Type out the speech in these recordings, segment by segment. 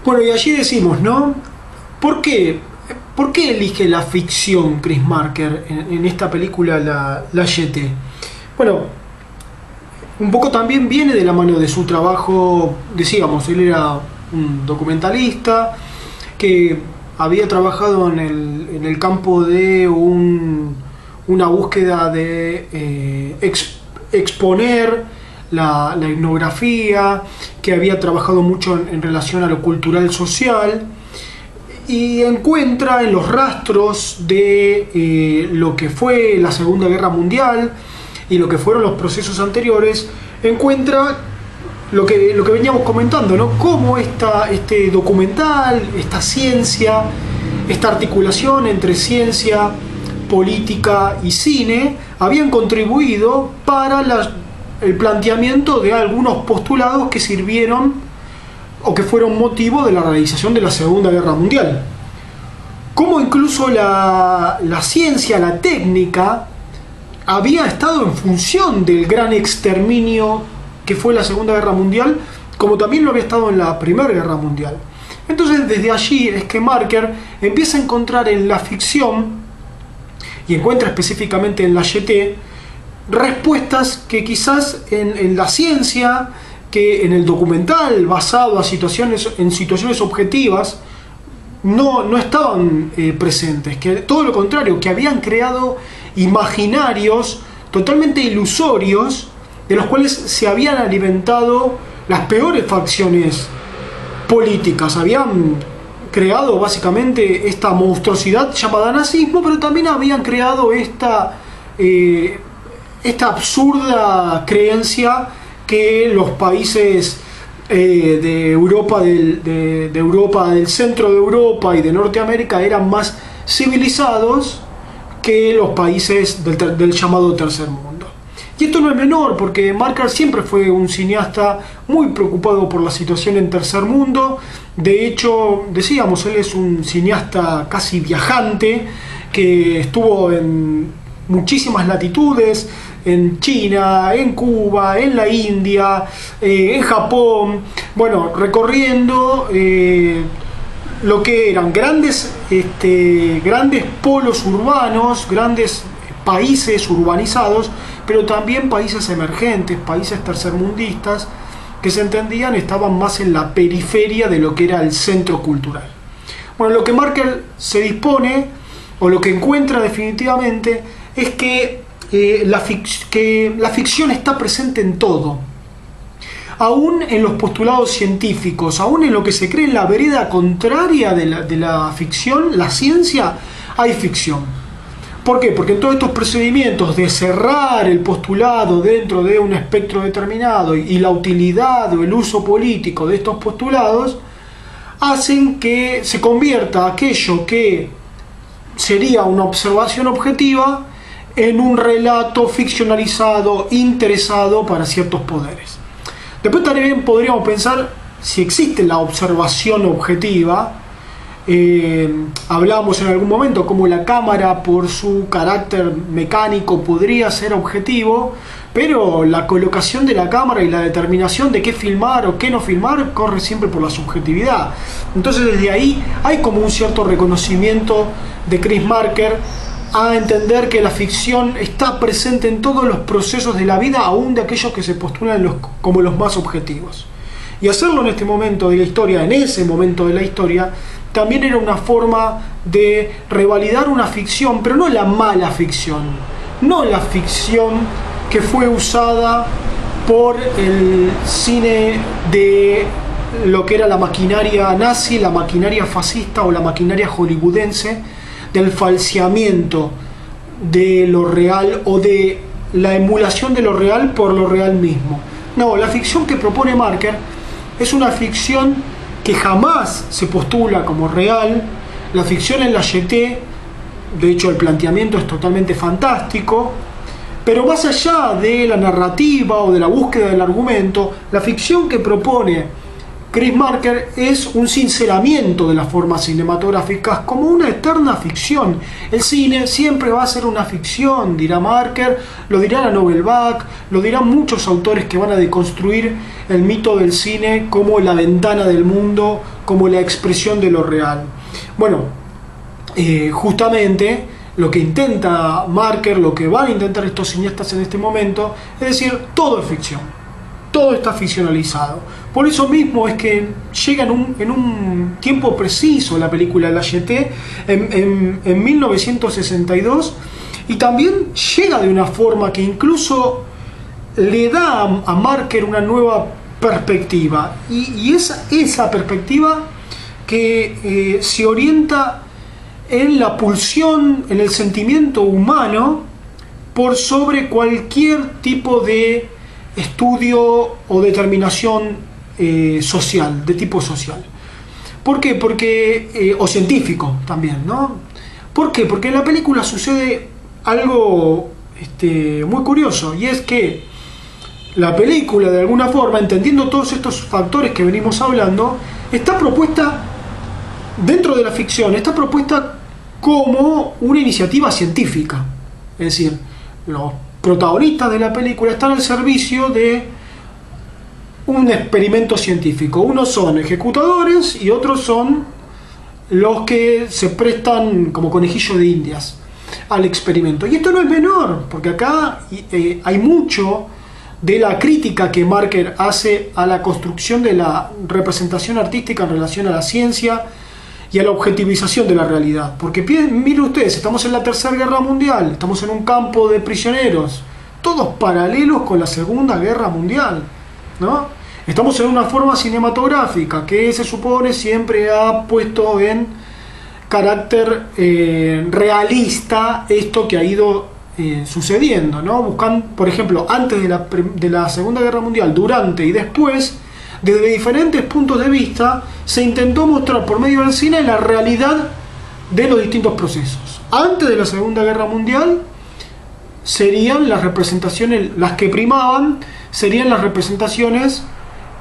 Bueno, y allí decimos, ¿no? ¿Por qué? ¿Por qué elige la ficción Chris Marker en esta película La Jetée? Bueno, un poco también viene de la mano de su trabajo, decíamos, él era un documentalista que había trabajado en el campo de una búsqueda de exponer la etnografía, que había trabajado mucho en relación a lo cultural social, y encuentra en los rastros de lo que fue la Segunda Guerra Mundial y lo que fueron los procesos anteriores, encuentra lo que veníamos comentando, ¿no? Cómo este documental, esta ciencia, esta articulación entre ciencia, política y cine habían contribuido para el planteamiento de algunos postulados que sirvieron o que fueron motivo de la realización de la Segunda Guerra Mundial. Cómo incluso la ciencia, la técnica, había estado en función del gran exterminio que fue la Segunda Guerra Mundial, como también lo había estado en la Primera Guerra Mundial. Entonces, desde allí es que Marker empieza a encontrar en la ficción, y encuentra específicamente en La Jetée, respuestas que quizás en la ciencia, que en el documental basado en situaciones objetivas, no estaban presentes, que todo lo contrario, que habían creado imaginarios totalmente ilusorios, de los cuales se habían alimentado las peores facciones políticas. Habían creado básicamente esta monstruosidad llamada nazismo, pero también habían creado esta absurda creencia que los países de Europa, de Europa, del centro de Europa y de Norteamérica eran más civilizados que los países del llamado tercer mundo. Y esto no es menor, porque Marker siempre fue un cineasta muy preocupado por la situación en tercer mundo. De hecho, decíamos, él es un cineasta casi viajante, que estuvo en muchísimas latitudes, en China, en Cuba, en la India, en Japón, bueno, recorriendo lo que eran grandes polos urbanos, grandes países urbanizados, pero también países emergentes, países tercermundistas, que se entendían estaban más en la periferia de lo que era el centro cultural. Bueno, lo que Marker se dispone, o lo que encuentra definitivamente, es que la ficción está presente en todo, aún en los postulados científicos, aún en lo que se cree en la vereda contraria de la ficción, la ciencia, hay ficción. ¿Por qué? Porque en todos estos procedimientos de cerrar el postulado dentro de un espectro determinado y la utilidad o el uso político de estos postulados hacen que se convierta aquello que sería una observación objetiva en un relato ficcionalizado, interesado para ciertos poderes. Después también podríamos pensar si existe la observación objetiva. Hablamos en algún momento cómo la cámara, por su carácter mecánico, podría ser objetivo, pero la colocación de la cámara y la determinación de qué filmar o qué no filmar corre siempre por la subjetividad. Entonces, desde ahí hay como un cierto reconocimiento de Chris Marker a entender que la ficción está presente en todos los procesos de la vida, aún de aquellos que se postulan como los más objetivos. Y hacerlo en este momento de la historia, en ese momento de la historia, también era una forma de revalidar una ficción, pero no la mala ficción, no la ficción que fue usada por el cine de lo que era la maquinaria nazi, la maquinaria fascista o la maquinaria hollywoodense, del falseamiento de lo real o de la emulación de lo real por lo real mismo. No, la ficción que propone Marker es una ficción que jamás se postula como real. La ficción en La Jetée, de hecho el planteamiento es totalmente fantástico, pero más allá de la narrativa o de la búsqueda del argumento, la ficción que propone Chris Marker es un sinceramiento de las formas cinematográficas como una eterna ficción. El cine siempre va a ser una ficción, dirá Marker, lo dirá la Nouvelle Vague, lo dirán muchos autores que van a deconstruir el mito del cine como la ventana del mundo, como la expresión de lo real. Bueno, justamente lo que intenta Marker, lo que van a intentar estos cineastas en este momento, es decir, todo es ficción. Todo está ficcionalizado. Por eso mismo es que llega en un tiempo preciso la película La Jetée, en 1962, y también llega de una forma que incluso le da a Marker una nueva perspectiva. Y esa perspectiva que se orienta en la pulsión, en el sentimiento humano, por sobre cualquier tipo de estudio o determinación social, de tipo social. ¿Por qué? Porque, o científico también, ¿no? ¿Por qué? Porque en la película sucede algo muy curioso, y es que la película, de alguna forma, entendiendo todos estos factores que venimos hablando, está propuesta, dentro de la ficción, está propuesta como una iniciativa científica. Es decir, los protagonistas de la película están al servicio de un experimento científico. Unos son ejecutadores y otros son los que se prestan como conejillo de indias al experimento. Y esto no es menor, porque acá hay mucho de la crítica que Marker hace a la construcción de la representación artística en relación a la ciencia y a la objetivización de la realidad. Porque miren ustedes, estamos en la Tercera Guerra Mundial, estamos en un campo de prisioneros, todos paralelos con la Segunda Guerra Mundial, ¿no? Estamos en una forma cinematográfica que se supone siempre ha puesto en carácter realista esto que ha ido sucediendo, ¿no? Buscan, por ejemplo, antes de la Segunda Guerra Mundial, durante y después, desde diferentes puntos de vista, se intentó mostrar por medio del cine la realidad de los distintos procesos. Antes de la Segunda Guerra Mundial serían las representaciones, las que primaban, serían las representaciones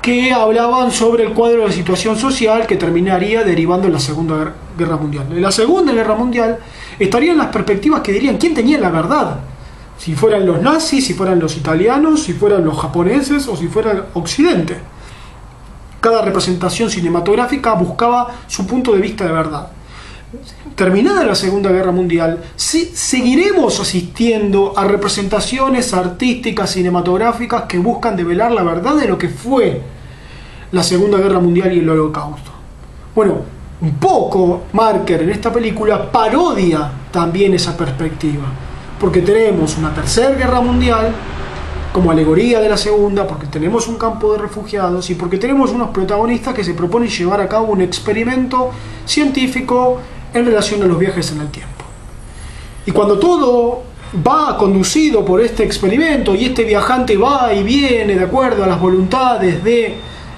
que hablaban sobre el cuadro de situación social que terminaría derivando en la Segunda Guerra Mundial. En la Segunda Guerra Mundial estarían las perspectivas que dirían quién tenía la verdad. Si fueran los nazis, si fueran los italianos, si fueran los japoneses o si fuera el Occidente. Cada representación cinematográfica buscaba su punto de vista de verdad. Terminada la Segunda Guerra Mundial, seguiremos asistiendo a representaciones artísticas cinematográficas que buscan develar la verdad de lo que fue la Segunda Guerra Mundial y el Holocausto. Bueno, un poco Marker en esta película parodia también esa perspectiva, porque tenemos una Tercera Guerra Mundial como alegoría de la Segunda, porque tenemos un campo de refugiados y porque tenemos unos protagonistas que se proponen llevar a cabo un experimento científico en relación a los viajes en el tiempo. Y cuando todo va conducido por este experimento y este viajante va y viene de acuerdo a las voluntades de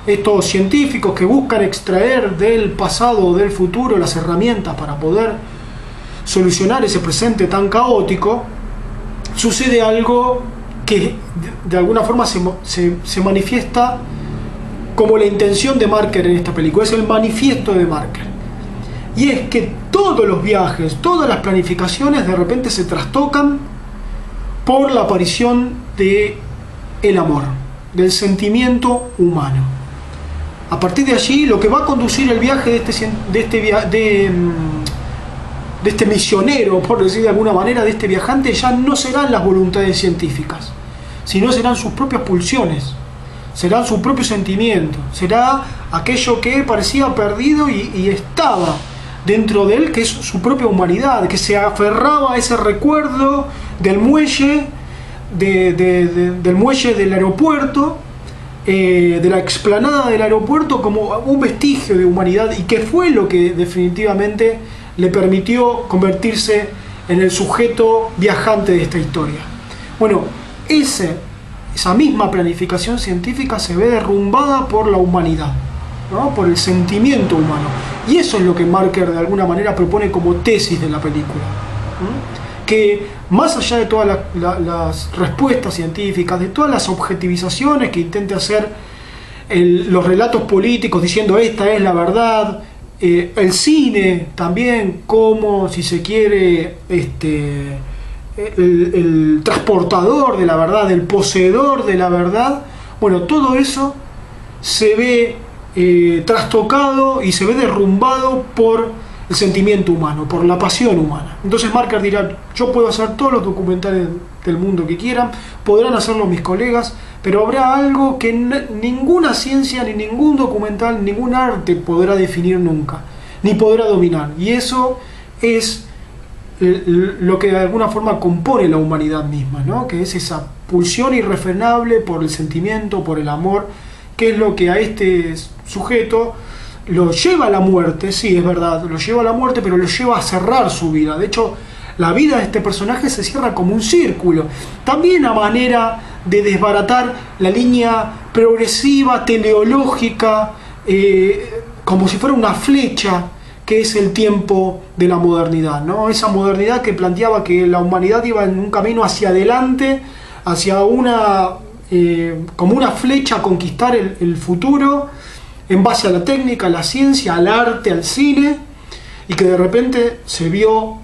estos científicos que buscan extraer del pasado o del futuro las herramientas para poder solucionar ese presente tan caótico, sucede algo que de alguna forma se manifiesta como la intención de Marker en esta película. Es el manifiesto de Marker. Y es que todos los viajes, todas las planificaciones de repente se trastocan por la aparición de el amor, del sentimiento humano. A partir de allí, lo que va a conducir el viaje de este misionero, por decir de alguna manera, de este viajante, ya no serán las voluntades científicas, sino serán sus propias pulsiones, serán su propio sentimiento, será aquello que parecía perdido y estaba dentro de él, que es su propia humanidad, que se aferraba a ese recuerdo del muelle, del muelle del aeropuerto, de la explanada del aeropuerto, como un vestigio de humanidad, y que fue lo que definitivamente le permitió convertirse en el sujeto viajante de esta historia. Bueno, esa misma planificación científica se ve derrumbada por la humanidad, ¿no? Por el sentimiento humano. Y eso es lo que Marker de alguna manera propone como tesis de la película, ¿no? Que más allá de todas las respuestas científicas, de todas las objetivizaciones que intente hacer los relatos políticos diciendo esta es la verdad, el cine también como, si se quiere, el transportador de la verdad, el poseedor de la verdad. Bueno, todo eso se ve trastocado y se ve derrumbado por el sentimiento humano, por la pasión humana. Entonces Marker dirá, yo puedo hacer todos los documentales del mundo que quieran, podrán hacerlo mis colegas, pero habrá algo que ninguna ciencia, ni ningún documental, ningún arte podrá definir nunca, ni podrá dominar. Y eso es lo que de alguna forma compone la humanidad misma, ¿no? Que es esa pulsión irrefrenable por el sentimiento, por el amor, que es lo que a este sujeto lo lleva a la muerte. Sí, es verdad, lo lleva a la muerte, pero lo lleva a cerrar su vida. De hecho, la vida de este personaje se cierra como un círculo, también a manera de desbaratar la línea progresiva, teleológica, como si fuera una flecha, que es el tiempo de la modernidad, ¿no? Esa modernidad que planteaba que la humanidad iba en un camino hacia adelante, hacia como una flecha a conquistar el futuro, en base a la técnica, a la ciencia, al arte, al cine, y que de repente se vio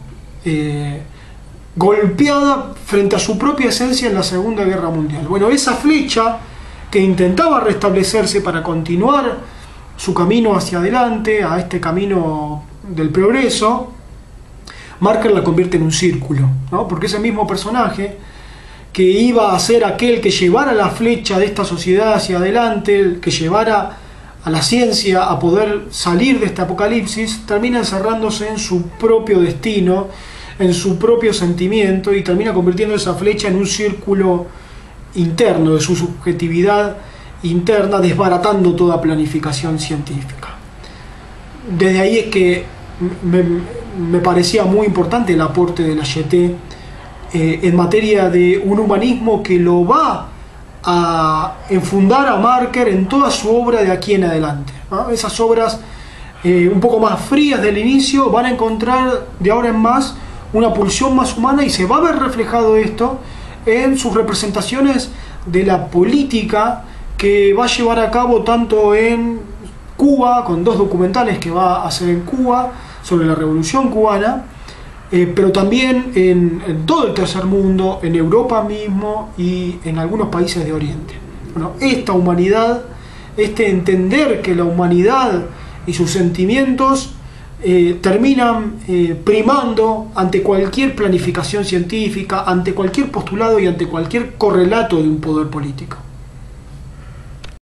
golpeada frente a su propia esencia en la Segunda Guerra Mundial. Bueno, esa flecha que intentaba restablecerse para continuar su camino hacia adelante, a este camino del progreso, Marker la convierte en un círculo, ¿no? Porque ese mismo personaje que iba a ser aquel que llevara la flecha de esta sociedad hacia adelante, el que llevara a la ciencia a poder salir de este apocalipsis, termina encerrándose en su propio destino, en su propio sentimiento, y termina convirtiendo esa flecha en un círculo interno de su subjetividad interna, desbaratando toda planificación científica. Desde ahí es que me parecía muy importante el aporte de Lafayette en materia de un humanismo que lo va a enfundar a Marker en toda su obra de aquí en adelante, ¿no? Esas obras un poco más frías del inicio van a encontrar de ahora en más una pulsión más humana, y se va a ver reflejado esto en sus representaciones de la política que va a llevar a cabo tanto en Cuba, con 2 documentales que va a hacer en Cuba sobre la Revolución Cubana, pero también en todo el tercer mundo, en Europa mismo y en algunos países de Oriente. Bueno, esta humanidad, este entender que la humanidad y sus sentimientos terminan primando ante cualquier planificación científica, ante cualquier postulado y ante cualquier correlato de un poder político.